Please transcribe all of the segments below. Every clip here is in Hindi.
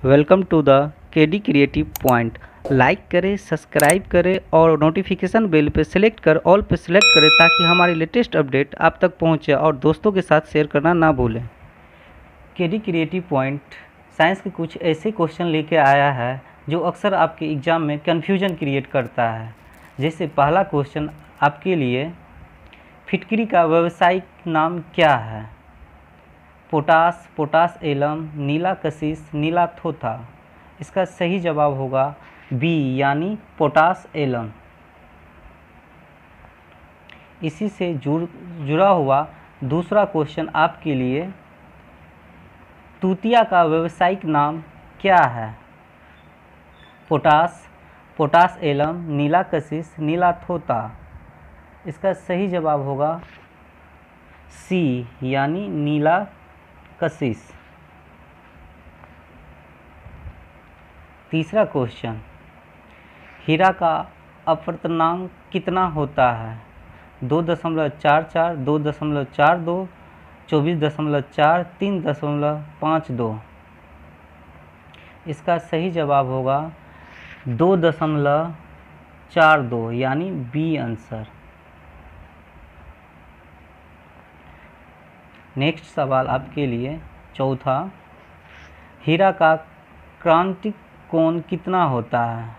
Welcome to the KD creative point. Like करें, सब्सक्राइब करें और नोटिफिकेशन बेल पे सेलेक्ट कर ऑल पे सेलेक्ट करें ताकि हमारी लेटेस्ट अपडेट आप तक पहुंचे और दोस्तों के साथ शेयर करना ना भूलें। केडी क्रिएटिव पॉइंट साइंस के कुछ ऐसे क्वेश्चन लेके आया है जो अक्सर आपके एग्ज़ाम में कन्फ्यूजन क्रिएट करता है। जैसे पहला क्वेश्चन आपके लिए, फिटकरी का व्यावसायिक नाम क्या है? पोटास, पोटास एलम, नीला कशिश, नीला थोथा। इसका सही जवाब होगा बी यानी पोटास एलम। इसी से जुड़ा हुआ दूसरा क्वेश्चन आपके लिए, तूतिया का व्यावसायिक नाम क्या है? पोटास, पोटास एलम, नीला कशिश, नीला थोथा। इसका सही जवाब होगा सी यानी नीला कशिश। तीसरा क्वेश्चन, हीरा का अपवर्तनांक कितना होता है? 2.44, 2.42, 24.4, 3.52। इसका सही जवाब होगा 2.42 यानी बी आंसर। नेक्स्ट सवाल आपके लिए चौथा, हीरा का क्रांतिक कोण कितना होता है?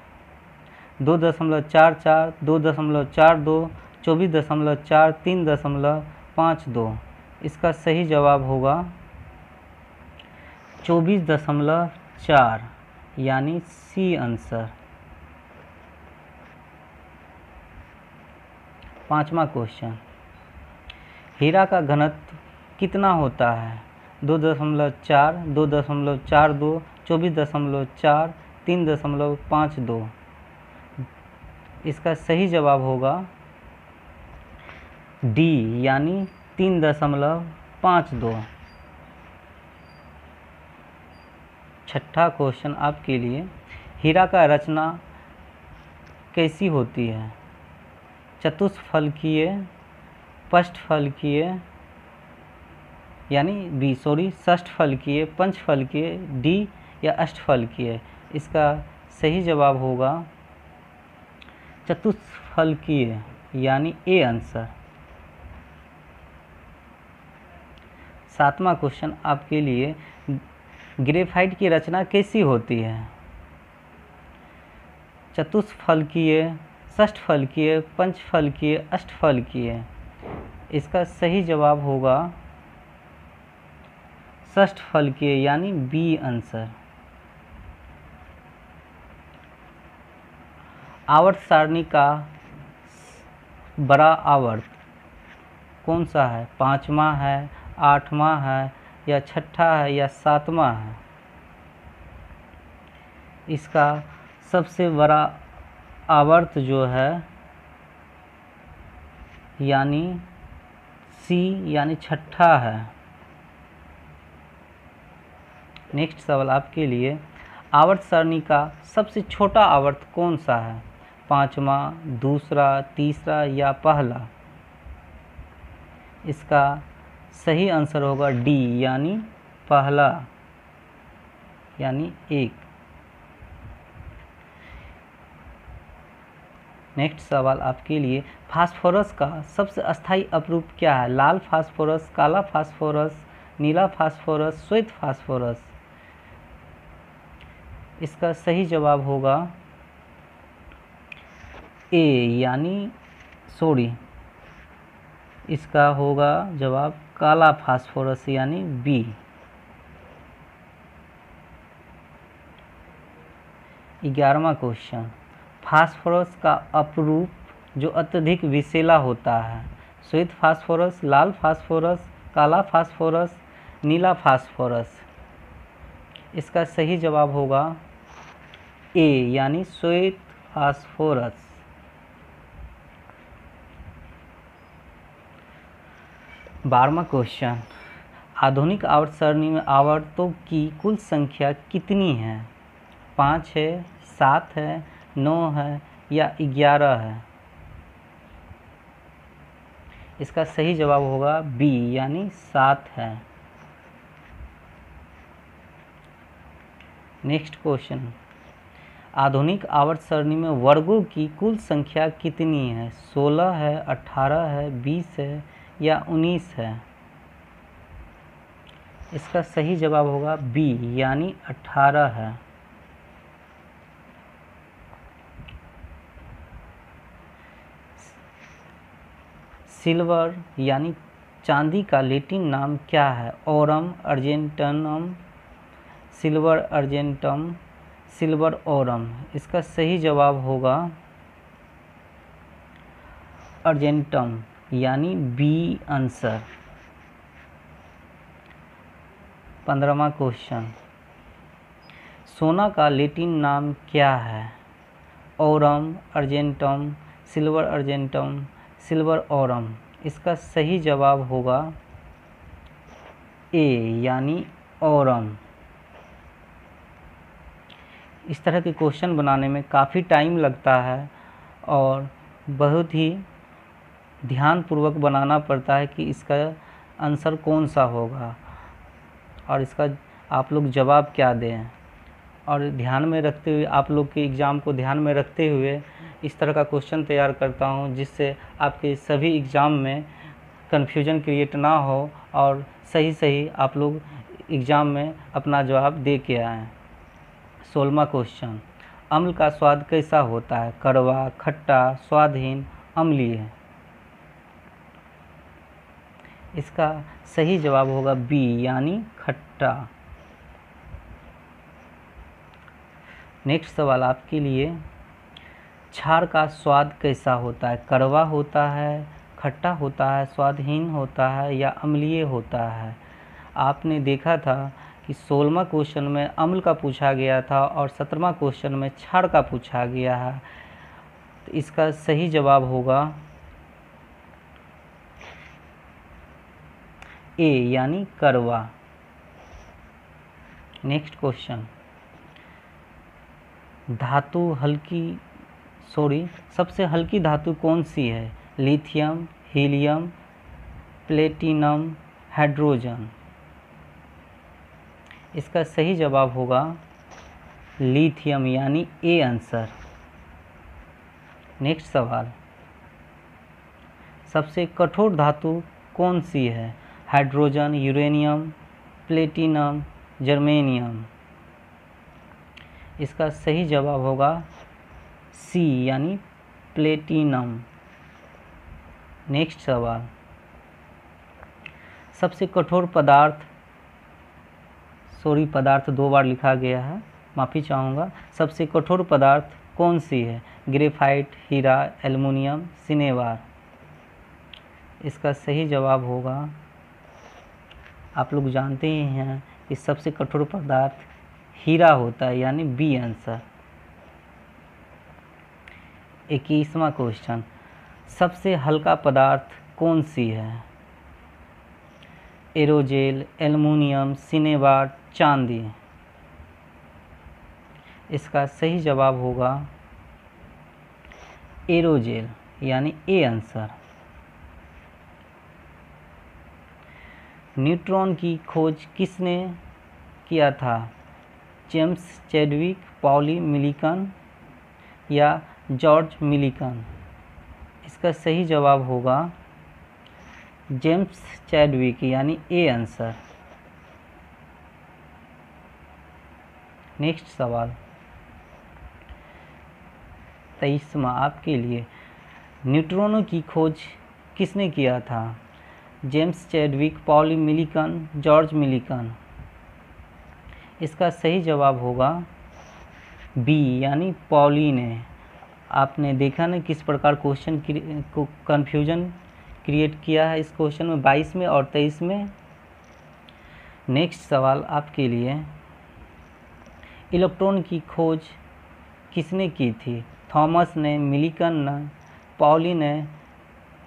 2.44, 2.42, 24.4, 3.52। इसका सही जवाब होगा 24.4 यानी सी आंसर। पांचवा क्वेश्चन, हीरा का घनत्व कितना होता है? 2.4, 2.42, 24.4, 3.52। इसका सही जवाब होगा डी यानी 3.52। छठा क्वेश्चन आपके लिए, हीरा का रचना कैसी होती है? चतुष्फलकीय, पष्टफलकीय यानी बी षष्ठफलकीय, पंचफलकीय, डी या अष्टफलकीय। इसका सही जवाब होगा चतुष्फलकीय यानी ए आंसर। सातवां क्वेश्चन आपके लिए, ग्रेफाइट की रचना कैसी होती है? चतुष्फलकीय, षष्ठफलकीय, पंचफलकीय, अष्टफलकीय। इसका सही जवाब होगा षष्ठफलकीय यानी बी आंसर। आवर्त सारणी का बड़ा आवर्त कौन सा है? 5वां है, 8वां है या 6ठा है या 7वां है? इसका सबसे बड़ा आवर्त जो है यानी सी यानी 6ठा है। नेक्स्ट सवाल आपके लिए, आवर्त सारणी का सबसे छोटा आवर्त कौन सा है? 5वां, दूसरा, तीसरा या पहला? इसका सही आंसर होगा डी यानी पहला यानी 1। नेक्स्ट सवाल आपके लिए, फास्फोरस का सबसे अस्थायी अपरूप क्या है? लाल फास्फोरस, काला फास्फोरस, नीला फास्फोरस, श्वेत फास्फोरस। इसका सही जवाब होगा ए यानी इसका होगा जवाब काला फास्फोरस यानी बी। 11वां क्वेश्चन, फास्फोरस का अपरूप जो अत्यधिक विषैला होता है? श्वेत फास्फोरस, लाल फास्फोरस, काला फास्फोरस, नीला फास्फोरस। इसका सही जवाब होगा ए यानी श्वेत फास्फोरस। 12वां क्वेश्चन, आधुनिक आवर्त सारणी में आवर्तों की कुल संख्या कितनी है? 5 है, 7 है, 9 है या 11 है? इसका सही जवाब होगा बी यानी 7 है। नेक्स्ट क्वेश्चन, आधुनिक आवर्त सारणी में वर्गों की कुल संख्या कितनी है? 16 है, 18 है, 20 है या 19 है? इसका सही जवाब होगा बी यानी 18 है। सिल्वर यानी चांदी का लैटिन नाम क्या है? Aurum, argentum, silver argentum, silver aurum. इसका सही जवाब होगा अर्जेंटम यानी बी आंसर। 15वां क्वेश्चन, सोना का लैटिन नाम क्या है? Oram, argentum, silver argentum, silver aurum. इसका सही जवाब होगा ए यानी ओरम। इस तरह के क्वेश्चन बनाने में काफ़ी टाइम लगता है और बहुत ही ध्यानपूर्वक बनाना पड़ता है कि इसका आंसर कौन सा होगा और इसका आप लोग जवाब क्या दें। और ध्यान में रखते हुए, आप लोग के एग्ज़ाम को ध्यान में रखते हुए इस तरह का क्वेश्चन तैयार करता हूं, जिससे आपके सभी एग्ज़ाम में कन्फ्यूजन क्रिएट ना हो और सही सही आप लोग एग्ज़ाम में अपना जवाब दे के आएँ। 16वां क्वेश्चन, अम्ल का स्वाद कैसा होता है? कड़वा, खट्टा, स्वादहीन, अम्लीय। इसका सही जवाब होगा बी यानी खट्टा। नेक्स्ट सवाल आपके लिए, क्षार का स्वाद कैसा होता है? कड़वा होता है, खट्टा होता है, स्वादहीन होता है या अम्लीय होता है? आपने देखा था कि 16वां क्वेश्चन में अम्ल का पूछा गया था और 17वां क्वेश्चन में क्षार का पूछा गया है। तो इसका सही जवाब होगा ए यानी कड़वा। नेक्स्ट क्वेश्चन, सबसे हल्की धातु कौन सी है? Lithium, helium, platinum, hydrogen. इसका सही जवाब होगा लिथियम यानी ए आंसर। नेक्स्ट सवाल, सबसे कठोर धातु कौन सी है? Hydrogen, uranium, platinum, germanium. इसका सही जवाब होगा सी यानी प्लेटिनम। नेक्स्ट सवाल, सबसे कठोर पदार्थ पदार्थ 2 बार लिखा गया है, माफ़ी चाहूँगा। सबसे कठोर पदार्थ कौन सी है? ग्रेफाइट, हीरा, एल्युमिनियम, सिनेवार। इसका सही जवाब होगा, आप लोग जानते ही हैं कि सबसे कठोर पदार्थ हीरा होता है यानी बी आंसर। 21वां क्वेश्चन, सबसे हल्का पदार्थ कौन सी है? एरोजेल, एल्युमिनियम, सिनेवार, चांदी। इसका सही जवाब होगा एरोजेल यानी ए आंसर। न्यूट्रॉन की खोज किसने किया था? जेम्स चैडविक, पॉली मिलिकन या जॉर्ज मिलिकन। इसका सही जवाब होगा जेम्स चैडविक यानी ए आंसर। नेक्स्ट सवाल 23वां आपके लिए, न्यूट्रॉनों की खोज किसने किया था? James Chadwick, poly Millikan, George Millikan. इसका सही जवाब होगा बी यानी पॉली ने। आपने देखा ना किस प्रकार क्वेश्चन को कन्फ्यूजन क्रिएट किया है इस क्वेश्चन में 22 में और 23 में। नेक्स्ट सवाल आपके लिए, इलेक्ट्रॉन की खोज किसने की थी? थॉमस ने, मिलिकन ने, पॉली ने,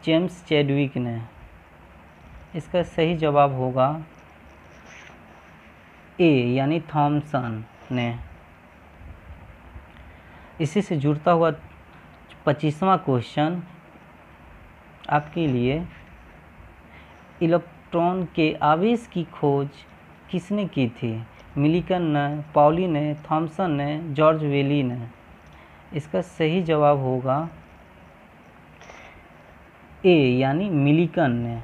जेम्स चैडविक ने। इसका सही जवाब होगा ए यानी थॉमसन ने। इसी से जुड़ता हुआ 25वां क्वेश्चन आपके लिए, इलेक्ट्रॉन के आवेश की खोज किसने की थी? मिलिकन ने, पाउली ने, थॉमसन ने, जॉर्ज वेली ने। इसका सही जवाब होगा ए यानी मिलिकन ने।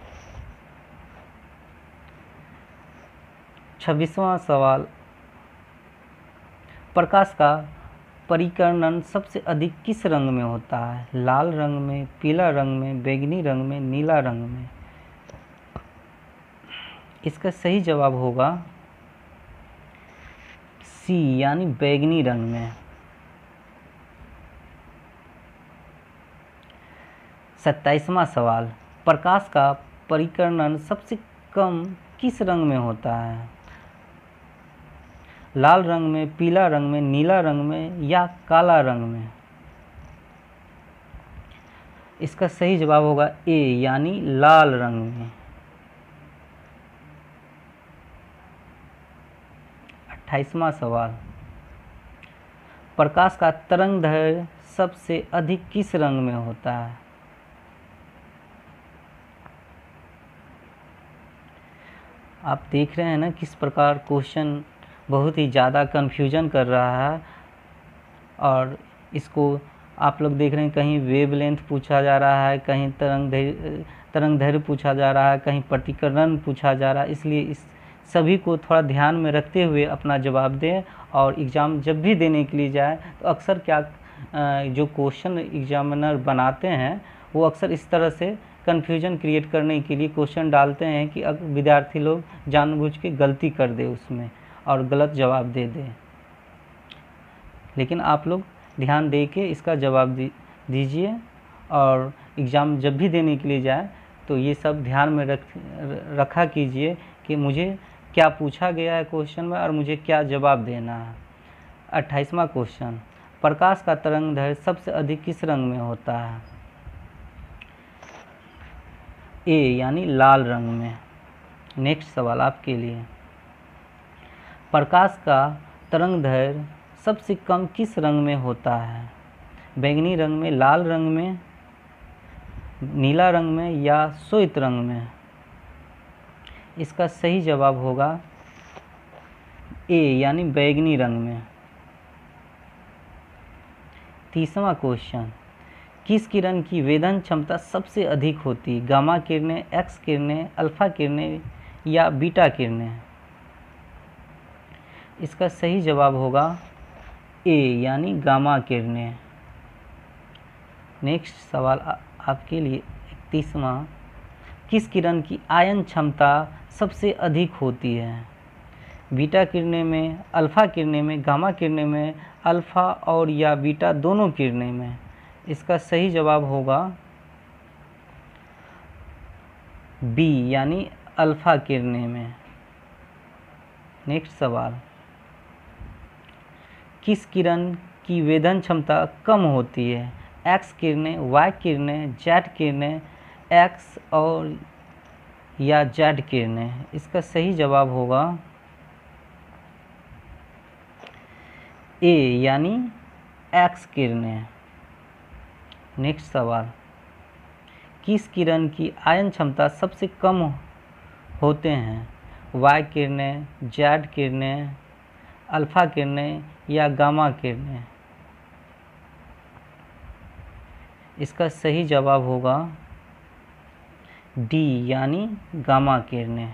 26वां सवाल, प्रकाश का परिकर्णन सबसे अधिक किस रंग में होता है? लाल रंग में, पीला रंग में, बैंगनी रंग में, नीला रंग में। इसका सही जवाब होगा सी यानी बैंगनी रंग में। 27वां सवाल, प्रकाश का परिकर्णन सबसे कम किस रंग में होता है? लाल रंग में, पीला रंग में, नीला रंग में या काला रंग में। इसका सही जवाब होगा ए यानी लाल रंग में। 28वां सवाल, प्रकाश का तरंगदैर्घ्य सबसे अधिक किस रंग में होता है? आप देख रहे हैं ना किस प्रकार क्वेश्चन बहुत ही ज़्यादा कन्फ्यूजन कर रहा है। और इसको आप लोग देख रहे हैं, कहीं वेवलेंथ पूछा जा रहा है, कहीं तरंगदैर्घ्य पूछा जा रहा है, कहीं प्रतिकरण पूछा जा रहा है। इसलिए इस सभी को थोड़ा ध्यान में रखते हुए अपना जवाब दें। और एग्ज़ाम जब भी देने के लिए जाए तो अक्सर क्या जो क्वेश्चन एग्जामिनर बनाते हैं वो अक्सर इस तरह से कन्फ्यूजन क्रिएट करने के लिए क्वेश्चन डालते हैं कि विद्यार्थी लोग जानबूझ के गलती कर दे उसमें और गलत जवाब दे दें। लेकिन आप लोग ध्यान दे के इसका जवाब दीजिए। और एग्ज़ाम जब भी देने के लिए जाए तो ये सब ध्यान में रखा कीजिए कि मुझे क्या पूछा गया है क्वेश्चन में और मुझे क्या जवाब देना है। 28वां क्वेश्चन, प्रकाश का तरंगदैर्घ्य सबसे अधिक किस रंग में होता है? ए यानी लाल रंग में। नेक्स्ट सवाल आपके लिए, प्रकाश का तरंगदैर्घ्य सबसे कम किस रंग में होता है? बैंगनी रंग में, लाल रंग में, नीला रंग में या श्वेत रंग में। इसका सही जवाब होगा ए यानी बैंगनी रंग में। 30वां क्वेश्चन, किस किरण की वेधन क्षमता सबसे अधिक होती है? गामा किरणें, एक्स किरणें, अल्फा किरणें या बीटा किरणें। इसका सही जवाब होगा ए यानी गामा किरणें। नेक्स्ट सवाल आपके लिए 31वां, किस किरण की आयन क्षमता सबसे अधिक होती है? बीटा किरणें में, अल्फा किरणें में, गामा किरणें में, अल्फा और या बीटा दोनों किरणें में। इसका सही जवाब होगा बी यानी अल्फा किरणें में। नेक्स्ट सवाल, किस किरण की वेधन क्षमता कम होती है? एक्स किरणें, वाई किरणें, जेड किरणें, एक्स और या जेड किरणें। इसका सही जवाब होगा ए यानी एक्स किरणें। नेक्स्ट सवाल, किस किरण की आयन क्षमता सबसे कम होते हैं? वाई किरणें, जेड किरणें, अल्फा किरणें या गामा किरणें। इसका सही जवाब होगा डी यानी गामा किरणें।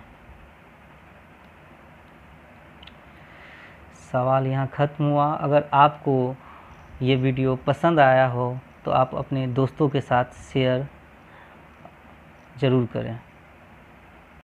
सवाल यहाँ ख़त्म हुआ। अगर आपको ये वीडियो पसंद आया हो तो आप अपने दोस्तों के साथ शेयर ज़रूर करें।